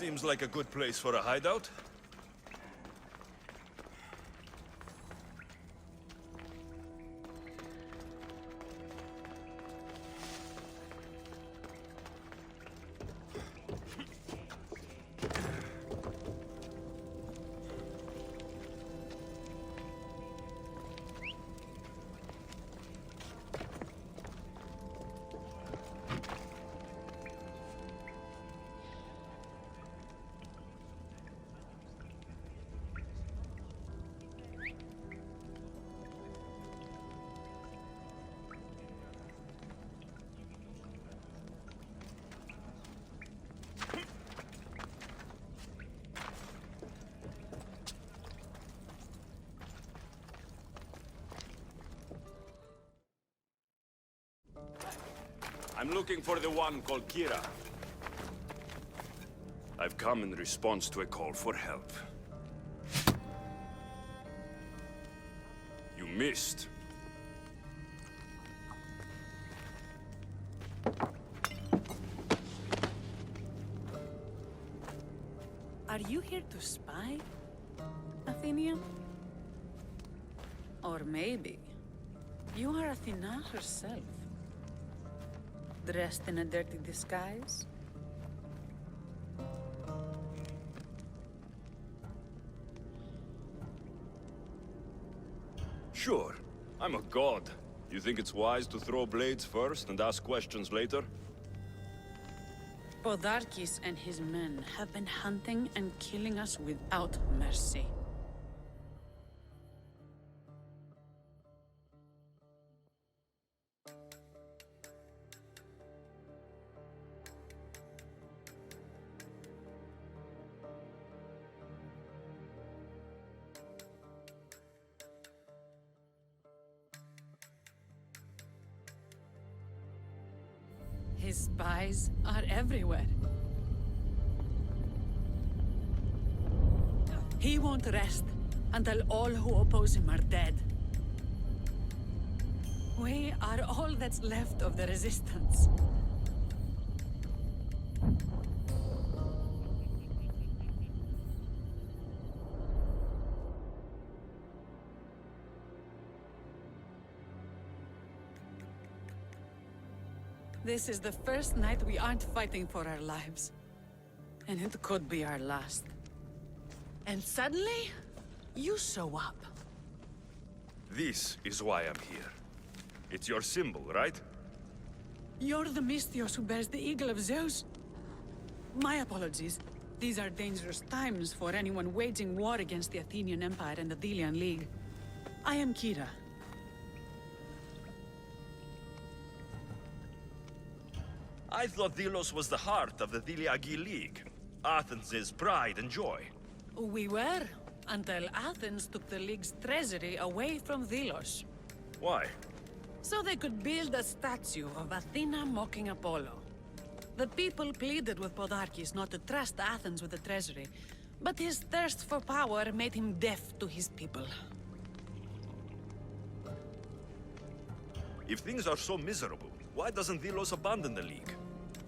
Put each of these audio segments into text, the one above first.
Seems like a good place for a hideout. I'm looking for the one called Kira. I've come in response to a call for help. You missed. Are you here to spy, Athenian? Or maybe you are Athena herself, dressed in a dirty disguise? Sure, I'm a god. You think it's wise to throw blades first and ask questions later? Podarkes and his men have been hunting and killing us without mercy. His spies are everywhere. He won't rest until all who oppose him are dead. We are all that's left of the resistance. This is the first night we aren't fighting for our lives. And it could be our last. And suddenly, you show up. This is why I'm here. It's your symbol, right? You're the Mystios who bears the eagle of Zeus? My apologies. These are dangerous times for anyone waging war against the Athenian Empire and the Delian League. I am Kira. I thought Delos was the heart of the Deliagi League. Athens' pride and joy. We were, until Athens took the League's treasury away from Delos. Why? So they could build a statue of Athena mocking Apollo. The people pleaded with Podarkes not to trust Athens with the treasury, but his thirst for power made him deaf to his people. If things are so miserable, why doesn't Delos abandon the League?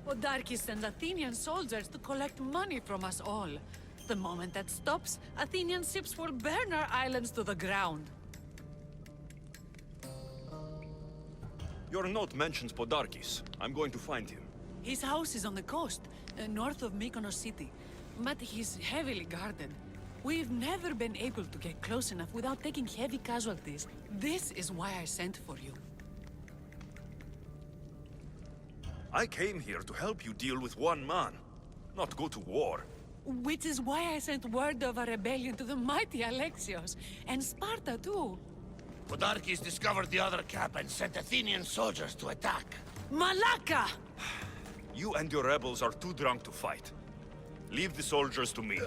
Podarkes sends Athenian soldiers to collect money from us all. The moment that stops, Athenian ships will burn our islands to the ground. Your note mentions Podarkes. I'm going to find him. His house is on the coast, north of Mykonos city, but he's heavily guarded. We've never been able to get close enough without taking heavy casualties. This is why I sent for you. I came here to help you deal with one man, not go to war. Which is why I sent word of a rebellion to the mighty Alexios, and Sparta too. Podarkes discovered the other camp and sent Athenian soldiers to attack. Malaka! You and your rebels are too drunk to fight. Leave the soldiers to me.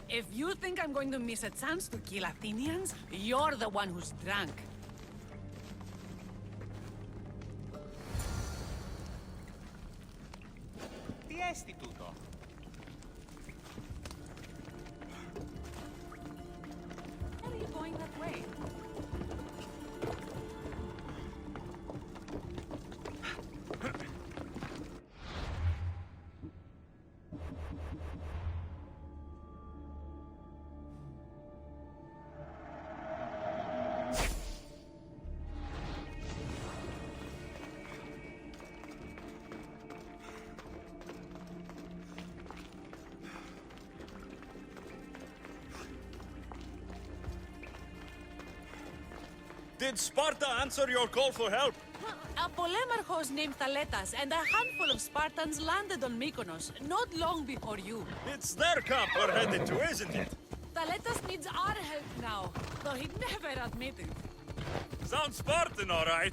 If you think I'm going to miss a chance to kill Athenians, you're the one who's drunk. Τι έστι τούτο? Why are you going that way? Did Sparta answer your call for help? A polemarchos named Thaletas and a handful of Spartans landed on Mykonos not long before you. It's their camp we're headed to, isn't it? Thaletas needs our help now, though he'd never admit it. Sounds Spartan, all right.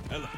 Hello.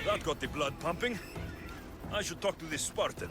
That got the blood pumping. I should talk to this Spartan.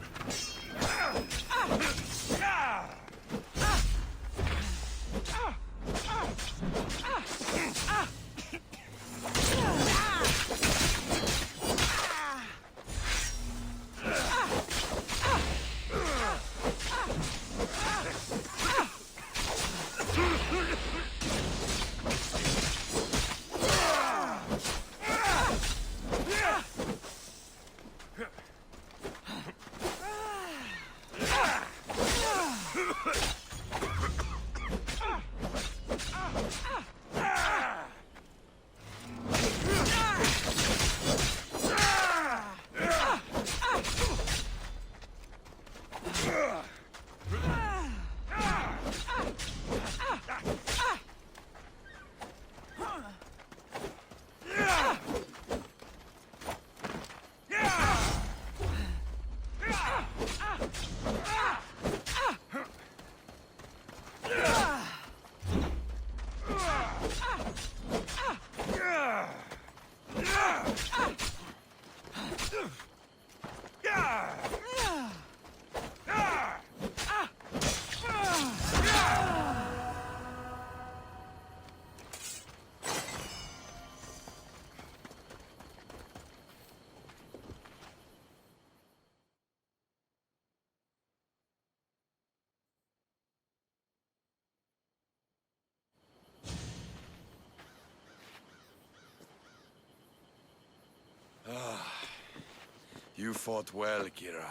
You fought well, Kira.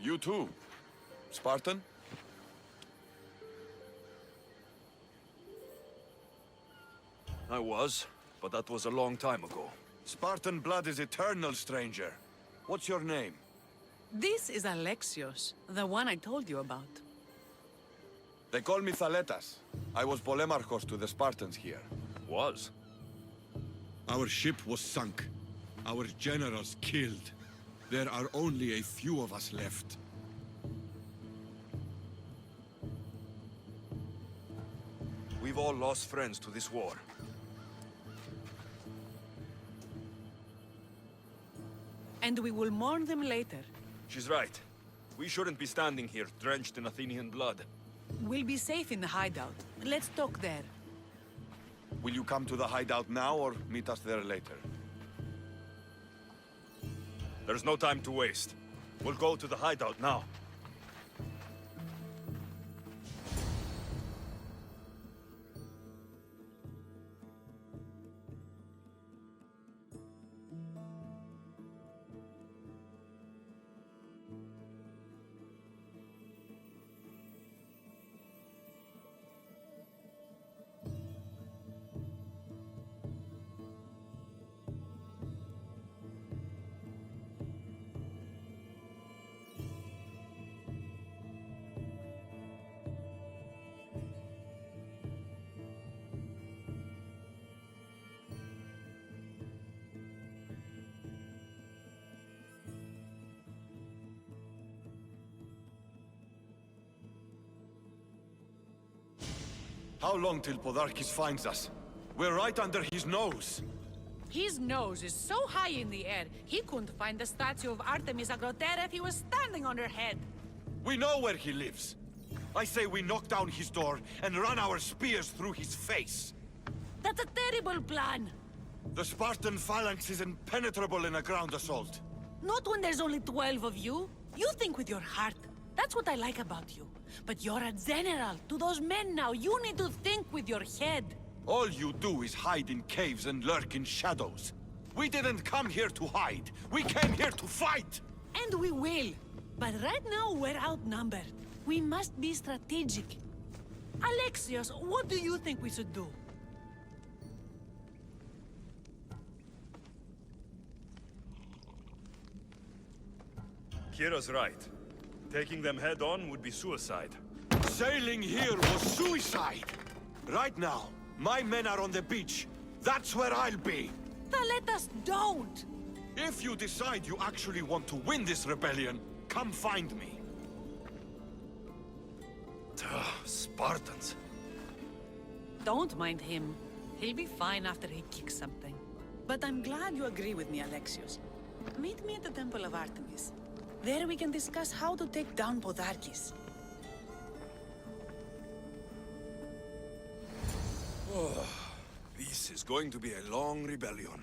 You too, Spartan? I was, but that was a long time ago. Spartan blood is eternal, stranger. What's your name? This is Alexios, the one I told you about. They call me Thaletas. I was polemarchos to the Spartans here. Was? Our ship was sunk. Our generals killed. There are only a few of us left. We've all lost friends to this war. And we will mourn them later. She's right. We shouldn't be standing here, drenched in Athenian blood. We'll be safe in the hideout. Let's talk there. Will you come to the hideout now or meet us there later? There's no time to waste. We'll go to the hideout now. How long till Podarkis finds us? We're right under his nose. His nose is so high in the air, he couldn't find the statue of Artemis Agrotera if he was standing on her head. We know where he lives. I say we knock down his door and run our spears through his face. That's a terrible plan. The Spartan phalanx is impenetrable in a ground assault. Not when there's only 12 of you. You think with your heart. That's what I like about you. But you're a general. To those men now, you need to think with your head. All you do is hide in caves and lurk in shadows. We didn't come here to hide. We came here to fight! And we will. But right now, we're outnumbered. We must be strategic. Alexios, what do you think we should do? Kira's right. Taking them head-on would be suicide. Sailing here was suicide! Right now, my men are on the beach. That's where I'll be! Let us don't! If you decide you actually want to win this rebellion, come find me. Spartans. Don't mind him. He'll be fine after he kicks something. But I'm glad you agree with me, Alexios. Meet me at the Temple of Artemis. There we can discuss how to take down Podarkis. This is going to be a long rebellion.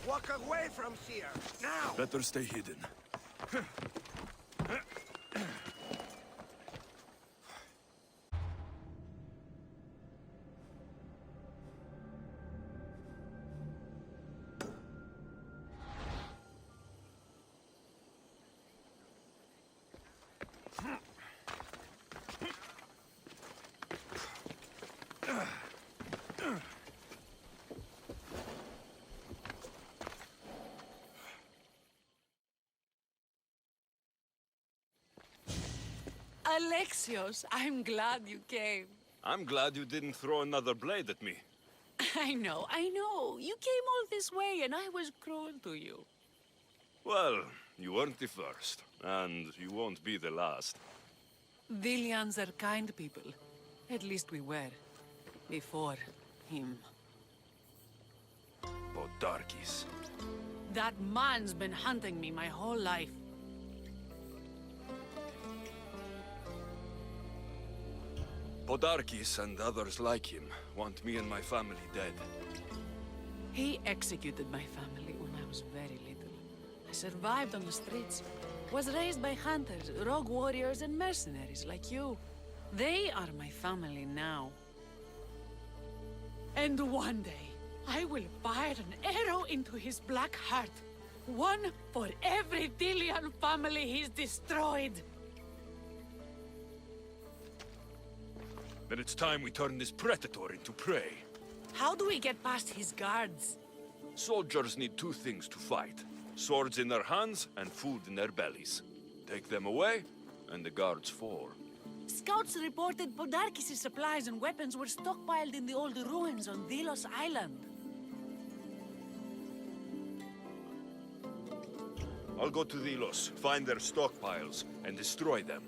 Walk away from here, now! Better stay hidden. Alexios, I'm glad you came. I'm glad you didn't throw another blade at me. I know. You came all this way and I was cruel to you. Well, you weren't the first, and you won't be the last. Vilians are kind people. At least we were. Before him. Podarkis. That man's been hunting me my whole life. Podarkis and others like him want me and my family dead. He executed my family when I was very little. I survived on the streets. Was raised by hunters, rogue warriors, and mercenaries like you. They are my family now. And one day, I will fire an arrow into his black heart. One for every Dilian family he's destroyed. Then it's time we turn this predator into prey. How do we get past his guards? Soldiers need two things to fight. Swords in their hands and food in their bellies. Take them away, and the guards fall. Scouts reported Podarkis' supplies and weapons were stockpiled in the old ruins on Delos Island. I'll go to Delos, find their stockpiles, and destroy them.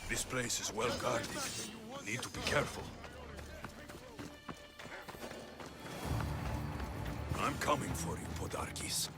This place is well guarded. Need to be careful. I'm coming for you, Podarkis.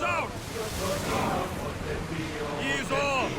Guns out! Ease off!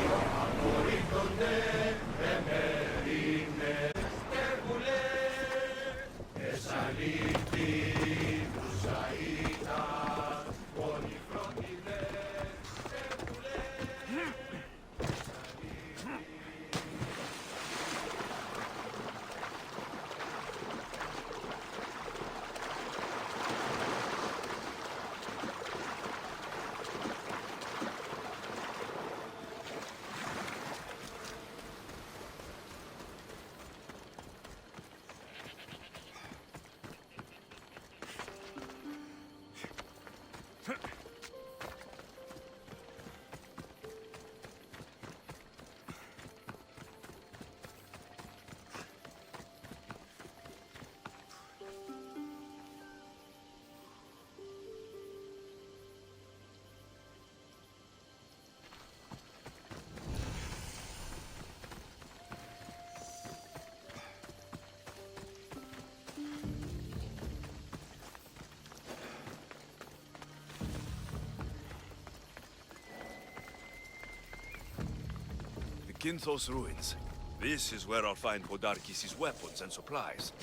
Kinthos ruins. This is where I'll find Podarkis' weapons and supplies.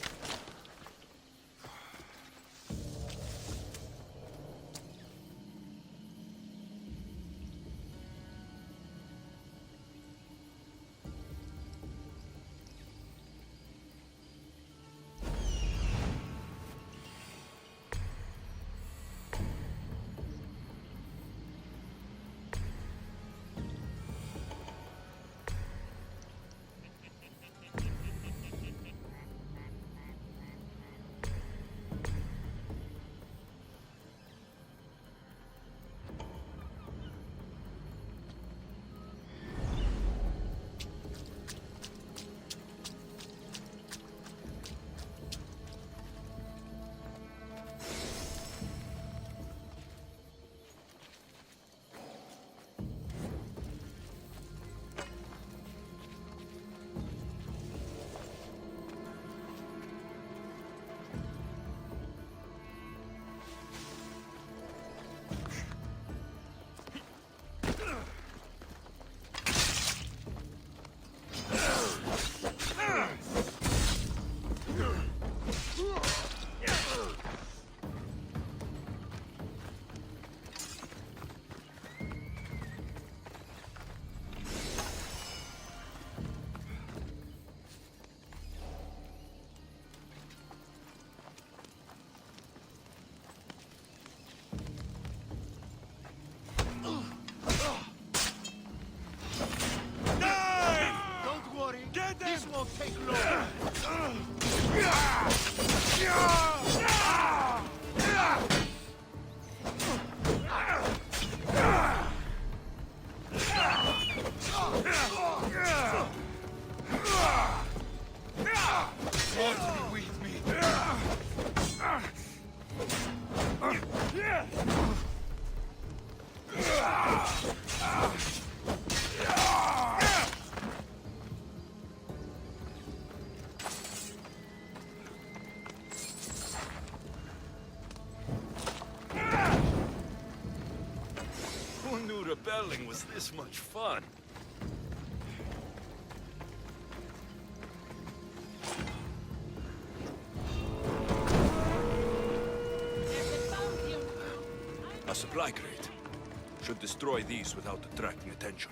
Take long. Who knew rebelling was this much fun? A supply crate. Should destroy these without attracting attention.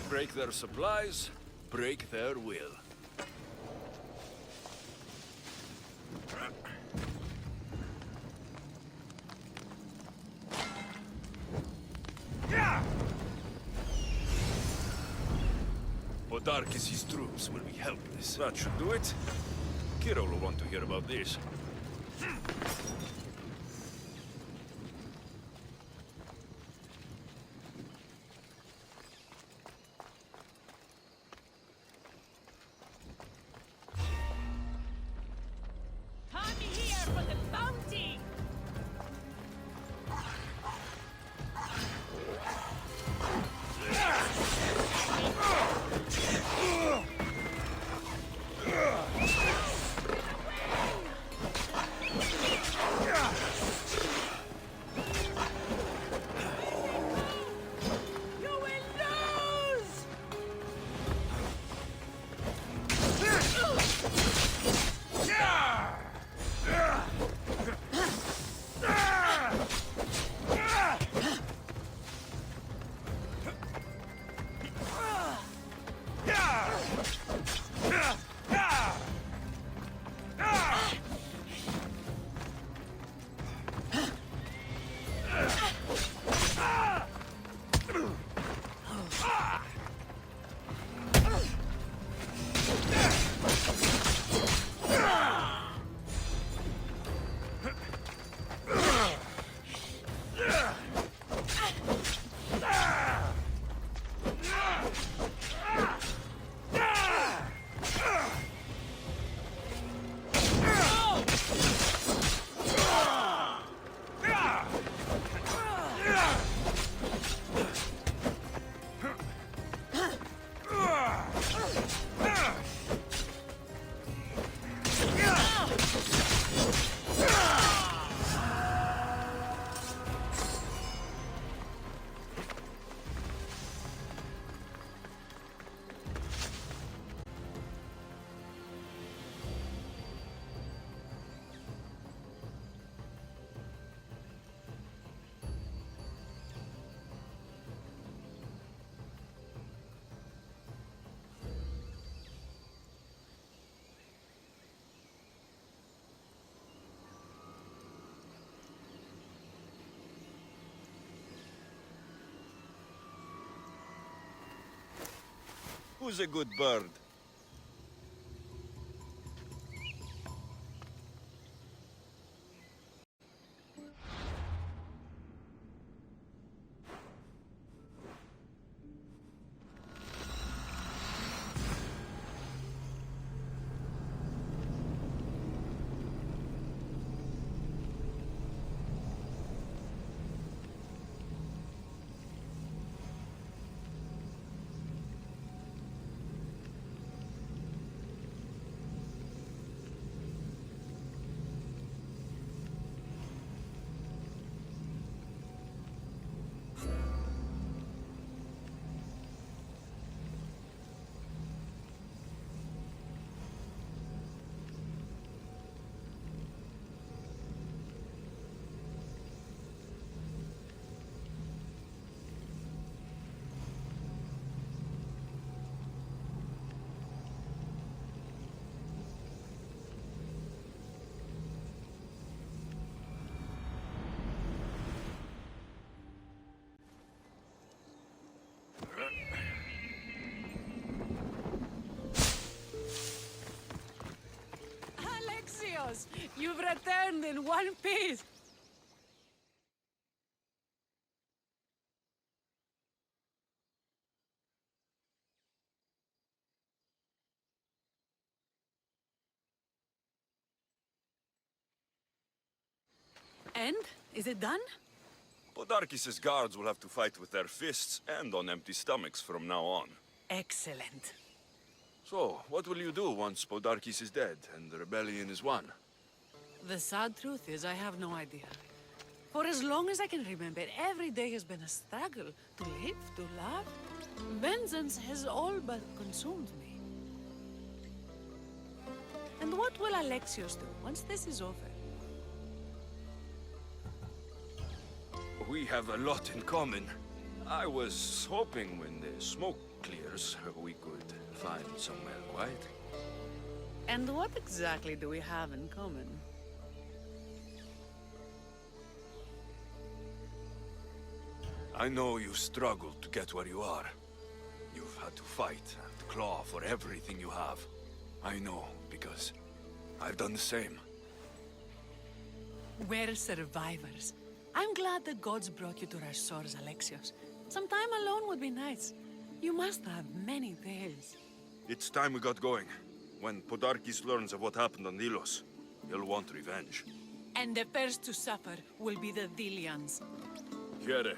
Break their supplies, break their will. Podarkis' troops will be helpless. That should do it. Kiro will want to hear about this. Tommy Who's a good bird? Alexios, you've returned in one piece. And? Is it done? Podarkis' guards will have to fight with their fists and on empty stomachs from now on. Excellent. So, what will you do once Podarkis is dead and the rebellion is won? The sad truth is, I have no idea. For as long as I can remember, every day has been a struggle to live, to love. Vengeance has all but consumed me. And what will Alexios do once this is over? We have a lot in common. I was hoping when the smoke clears, we could find somewhere quiet. And what exactly do we have in common? I know you struggled to get where you are. You've had to fight and claw for everything you have. I know, because I've done the same. We're survivors. I'm glad the gods brought you to our shores, Alexios. Some time alone would be nice. You must have many tales. It's time we got going. When Podarkis learns of what happened on Delos, he'll want revenge. And the first to suffer will be the Dilians. Here.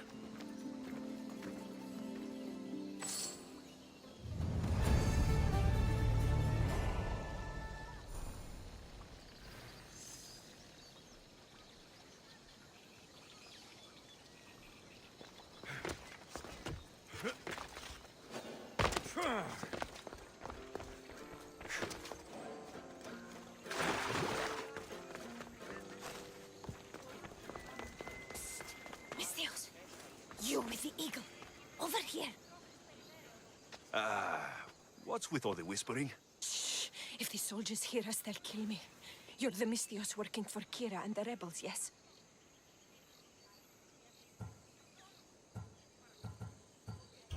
here. What's with all the whispering? Shh. If the soldiers hear us, they'll kill me. You're the Mystios working for Kira and the rebels, yes?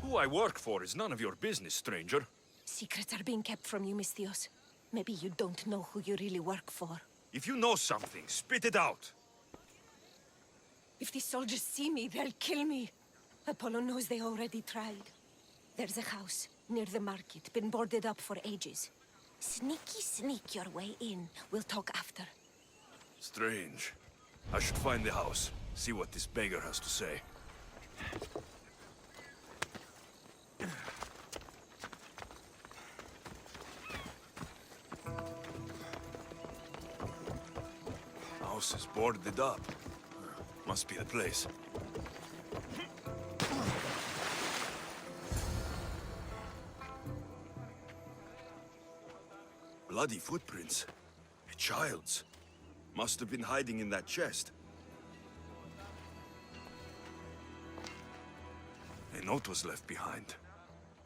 Who I work for is none of your business, stranger. Secrets are being kept from you, Mystios. Maybe you don't know who you really work for. If you know something, spit it out. If the soldiers see me, they'll kill me. Apollo knows they already tried. There's a house near the market, been boarded up for ages. Sneak your way in. We'll talk after. Strange. I should find the house, see what this beggar has to say. House is boarded up. Must be the place. Bloody footprints. A child's. Must have been hiding in that chest. A note was left behind.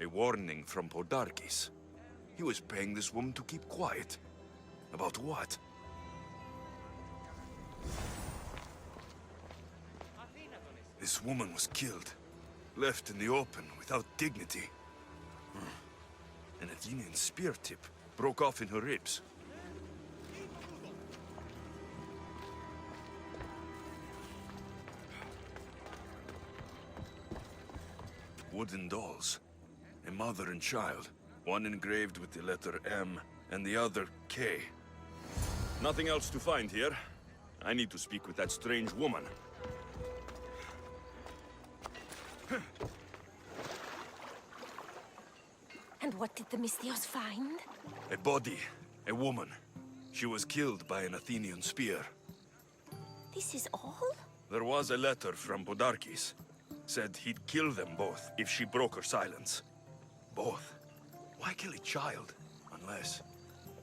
A warning from Podarkis. He was paying this woman to keep quiet. About what? This woman was killed. Left in the open without dignity. An Athenian spear tip broke off in her ribs. Wooden dolls. A mother and child. One engraved with the letter M and the other K. Nothing else to find here. I need to speak with that strange woman. And what did the Mystios find? A body. A woman. She was killed by an Athenian spear. This is all? There was a letter from Podarkis. Said he'd kill them both if she broke her silence. Both. Why kill a child? Unless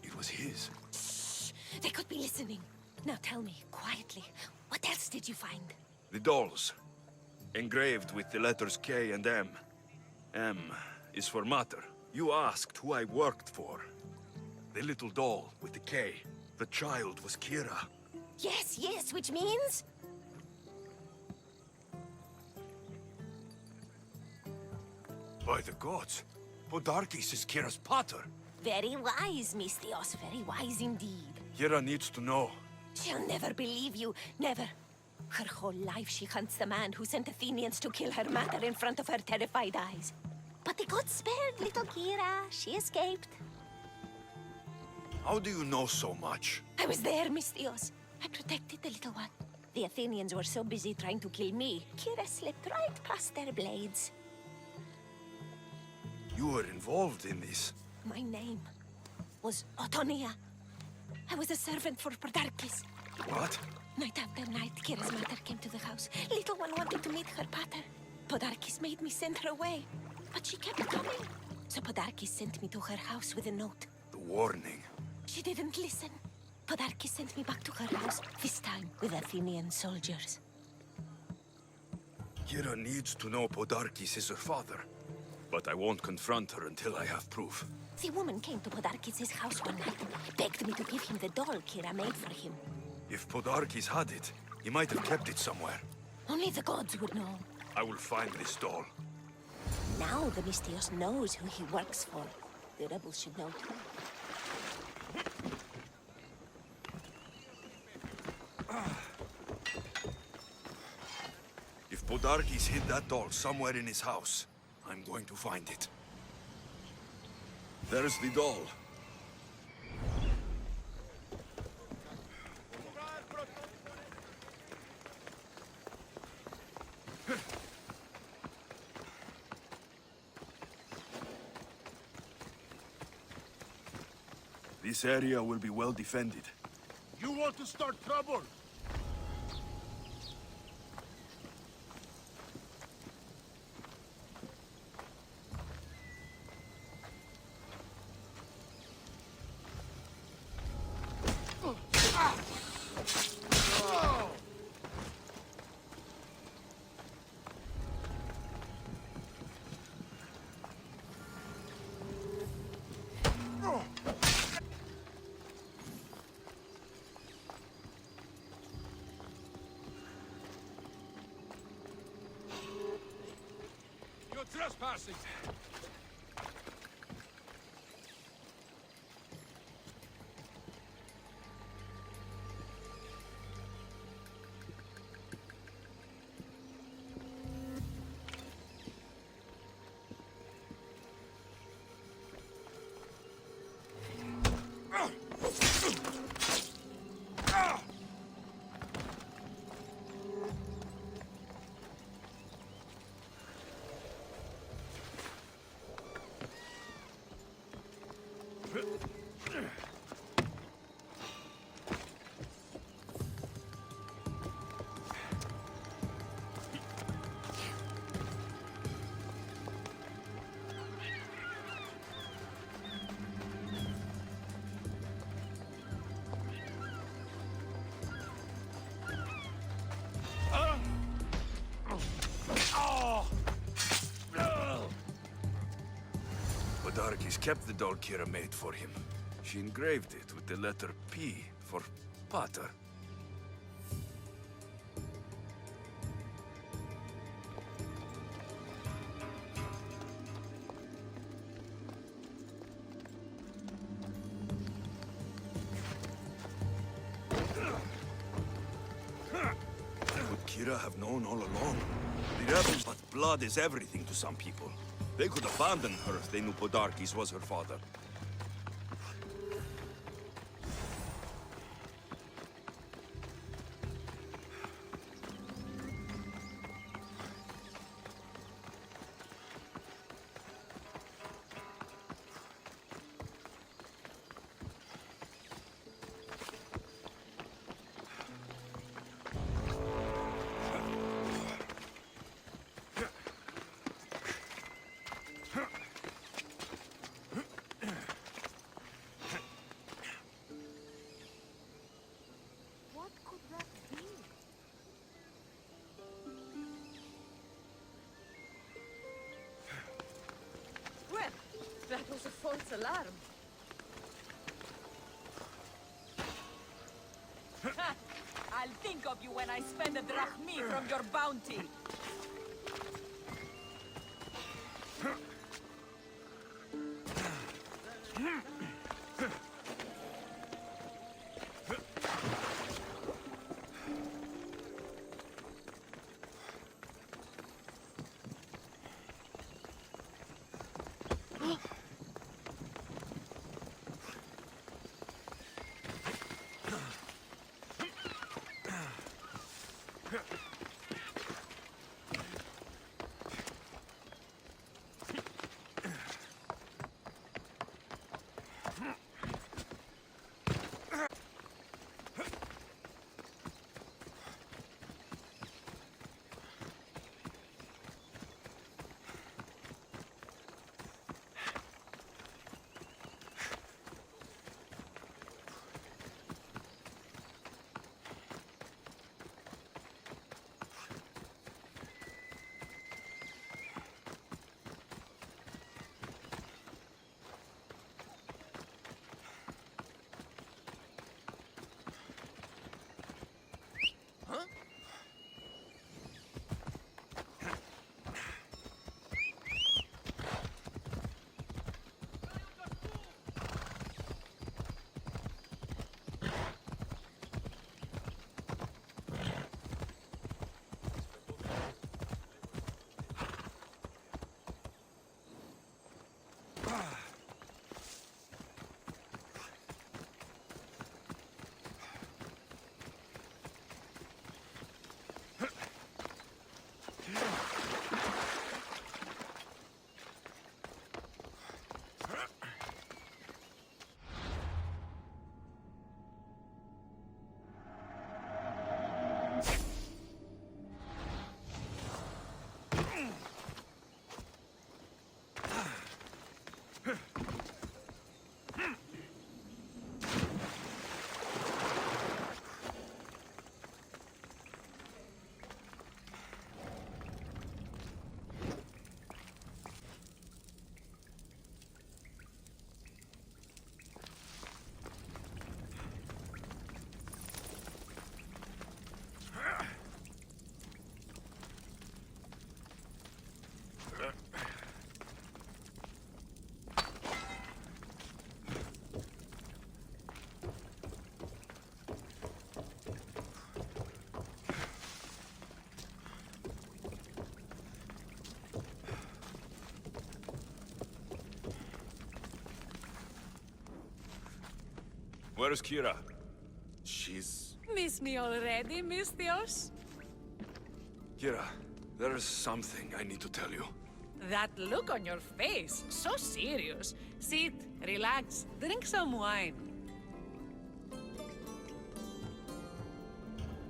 it was his. Shh! They could be listening. Now tell me, quietly, what else did you find? The dolls. Engraved with the letters K and M. M is for Mater. You asked who I worked for. The little doll with the K. The child was Kira. Yes, which means? By the gods, Podarkis is Kira's pater. Very wise, Mystios, very wise indeed. Kira needs to know. She'll never believe you, never. Her whole life she hunts the man who sent Athenians to kill her mater in front of her terrified eyes. But the gods spared little Kira. She escaped. How do you know so much? I was there, Mystios. I protected the little one. The Athenians were so busy trying to kill me, Kira slipped right past their blades. You were involved in this. My name was Otonia. I was a servant for Podarkis. What? Night after night, Kira's mother came to the house. Little one wanted to meet her pater. Podarkis made me send her away, but she kept coming. So Podarkis sent me to her house with a note. The warning. She didn't listen. Podarkis sent me back to her house, this time with Athenian soldiers. Kira needs to know Podarkis is her father. But I won't confront her until I have proof. The woman came to Podarkis' house one night, begged me to give him the doll Kira made for him. If Podarkis had it, he might have kept it somewhere. Only the gods would know. I will find this doll. Now the Mystios knows who he works for. The rebels should know too. If Podarkis hid that doll somewhere in his house, I'm going to find it. There's the doll. This area will be well defended. You want to start trouble? trespassing! Podarkis kept the doll Kira made for him. She engraved it with the letter P for Pater. Could Kira have known all along? The rebels, but blood is everything to some people. They could abandon her if they knew Podarkis was her father. What could that be? Well, that was a false alarm. I'll think of you when I spend a drachmi from your bounty. Where's Kira? She's... Miss me already, Mistios? Kira, there is something I need to tell you. That look on your face, so serious. Sit, relax, drink some wine.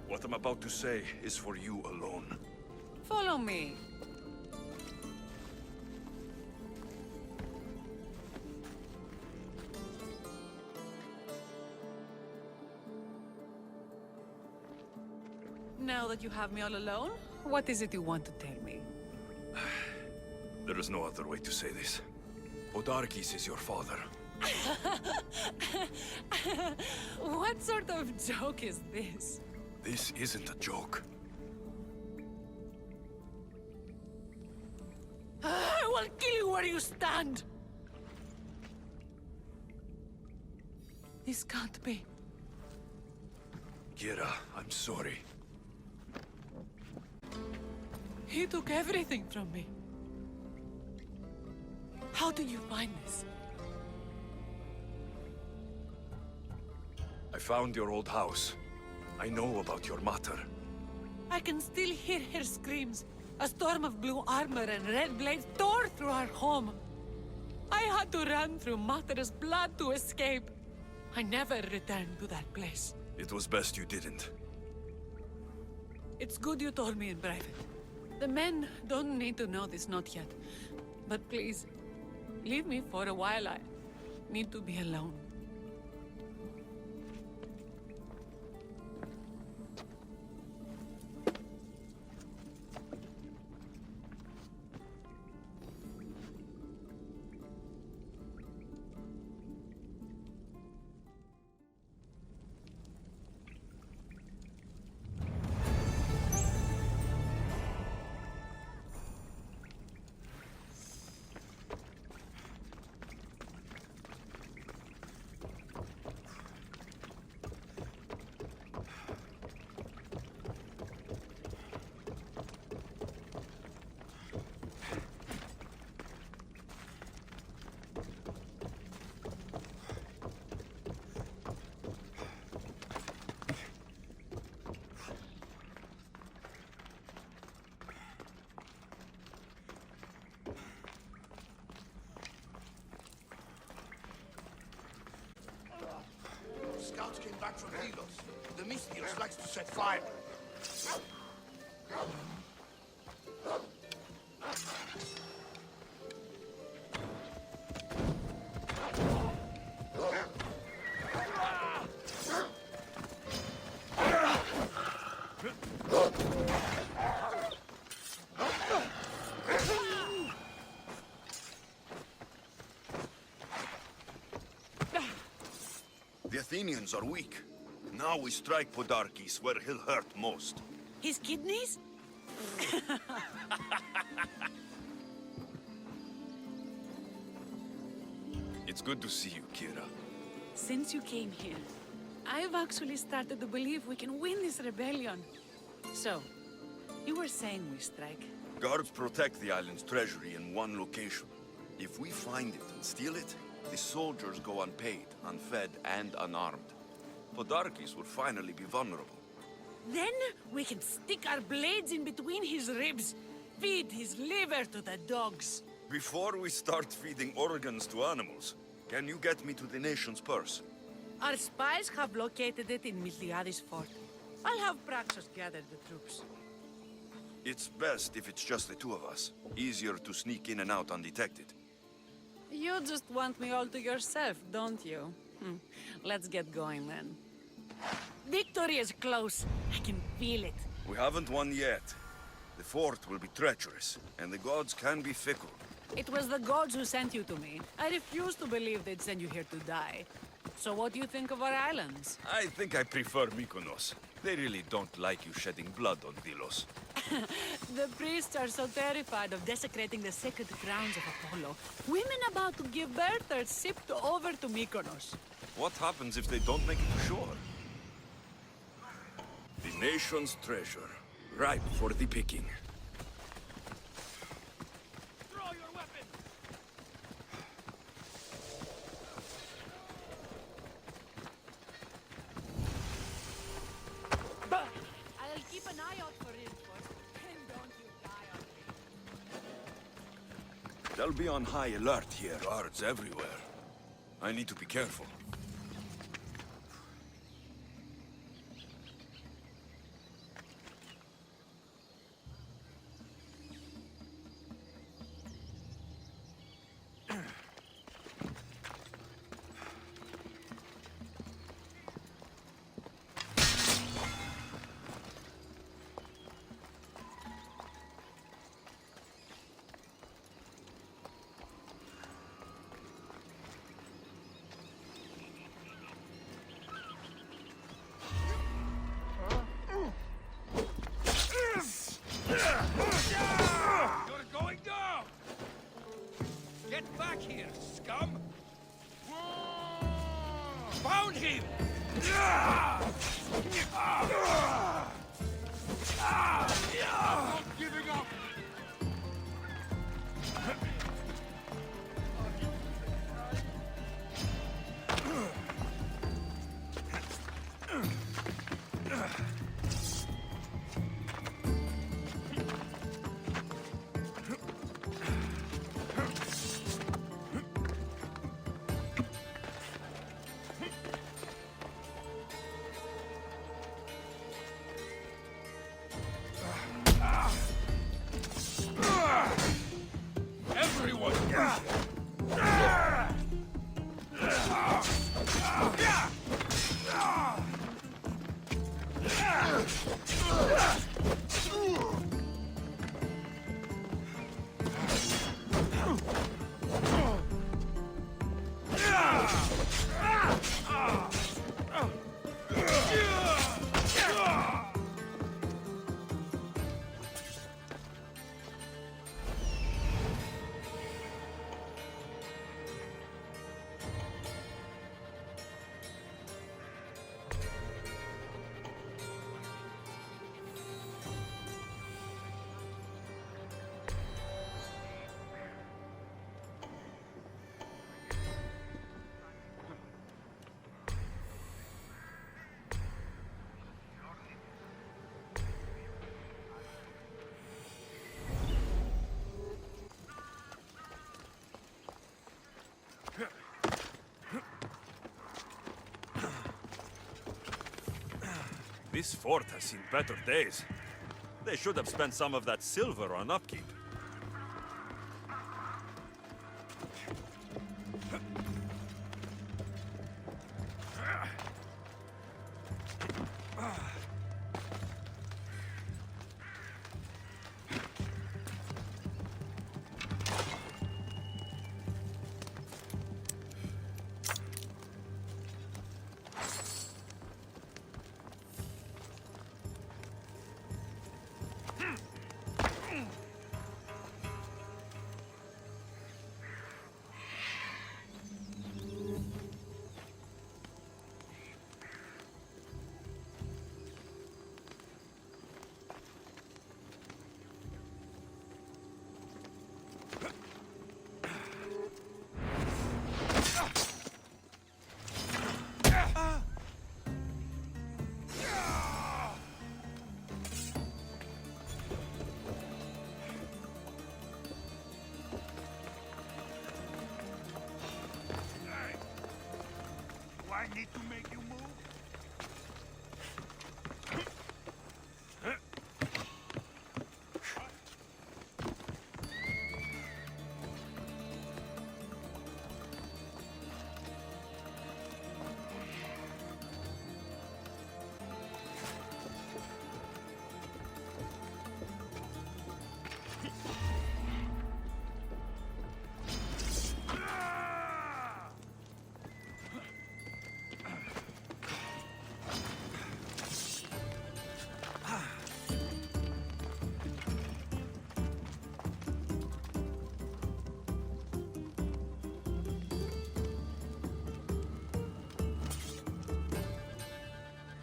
What I'm about to say is for you alone. Follow me. Now that you have me all alone, what is it you want to tell me? There is no other way to say this. Podarkis is your father. What sort of joke is this? This isn't a joke. I will kill you where you stand! This can't be. Kira, I'm sorry. He took everything from me. How did you find this? I found your old house. I know about your mater. I can still hear her screams. A storm of blue armor and red blades tore through our home. I had to run through Mater's blood to escape. I never returned to that place. It was best you didn't. It's good you told me in private. The men don't need to know this, not yet. But please, leave me for a while. I need to be alone. Scouts came back from Delos. The Mistios likes to set fire. The Athenians are weak. Now we strike Podarkis where he'll hurt most. His kidneys? It's good to see you, Kira. Since you came here, I've actually started to believe we can win this rebellion. So, you were saying we strike? Guards protect the island's treasury in one location. If we find it and steal it, the soldiers go unpaid, unfed, and unarmed. Podarkis will finally be vulnerable. Then we can stick our blades in between his ribs, feed his liver to the dogs. Before we start feeding organs to animals, can you get me to the nation's purse? Our spies have located it in Miltiades fort. I'll have Praxos gather the troops. It's best if it's just the two of us. Easier to sneak in and out undetected. You just want me all to yourself, don't you? Let's get going then. Victory is close. I can feel it. We haven't won yet. The fort will be treacherous, and the gods can be fickle. It was the gods who sent you to me. I refuse to believe they'd send you here to die. So what do you think of our islands? I think I prefer Mykonos. They really don't like you shedding blood on Delos. The priests are so terrified of desecrating the sacred grounds of Apollo. Women about to give birth are shipped over to Mykonos. What happens if they don't make it to shore? The nation's treasure, ripe for the picking. Throw your weapon! They'll be on high alert here. Guards everywhere. I need to be careful. You're going down! Get back here, scum! Found him! Not giving up! Everyone! This fort has seen better days. They should have spent some of that silver on upkeep. I need to make you move?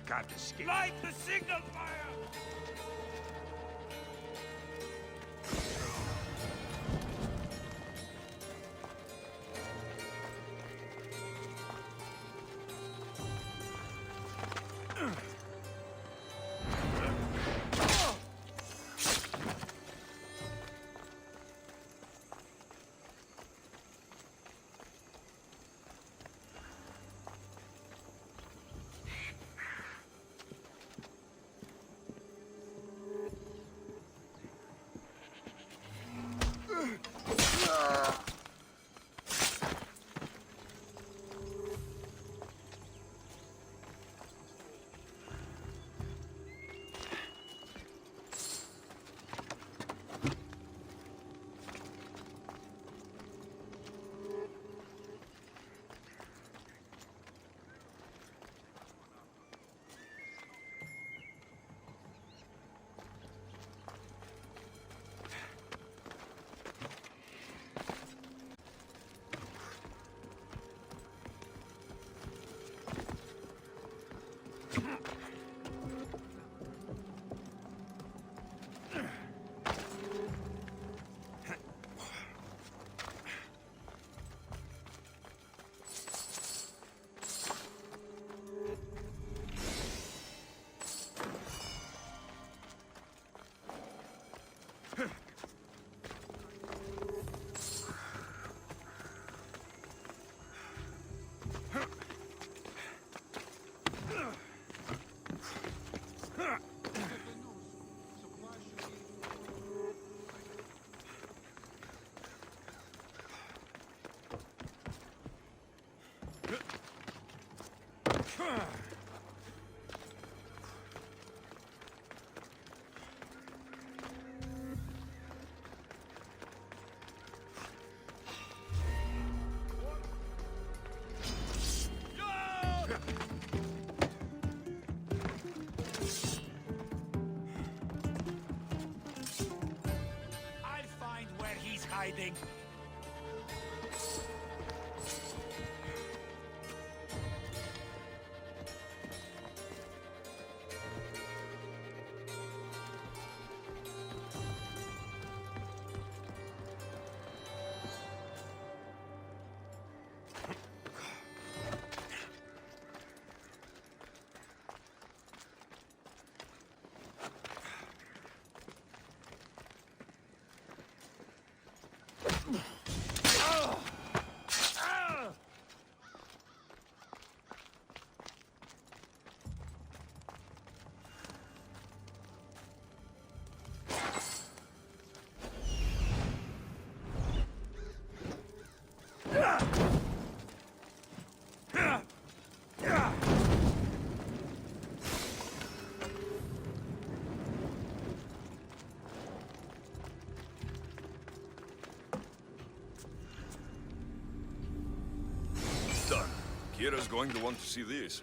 Can't escape. Light the signal fire! I'll find where he's hiding. Done. Kira's going to want to see this.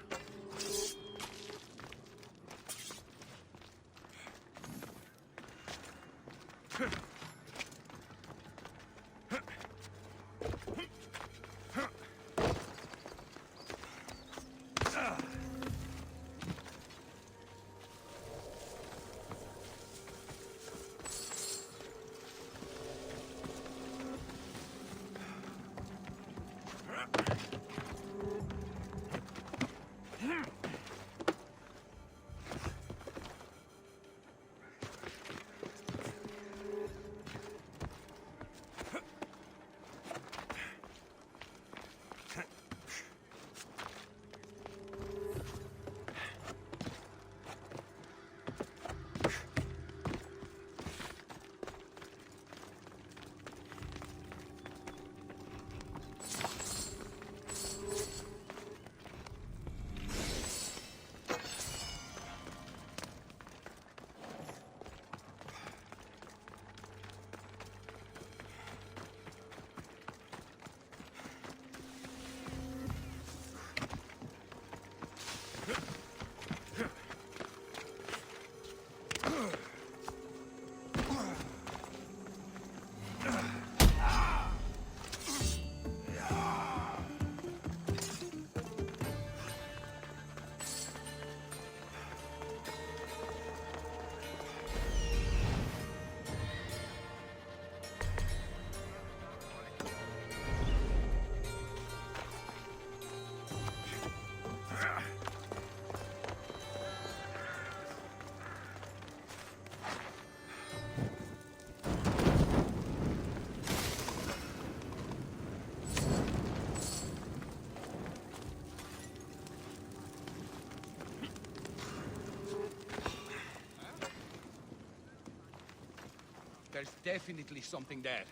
There's definitely something there.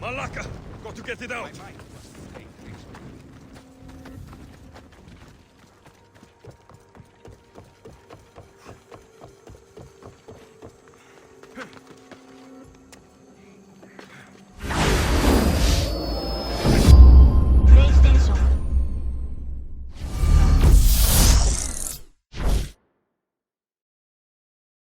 Malaka! Got to get it out!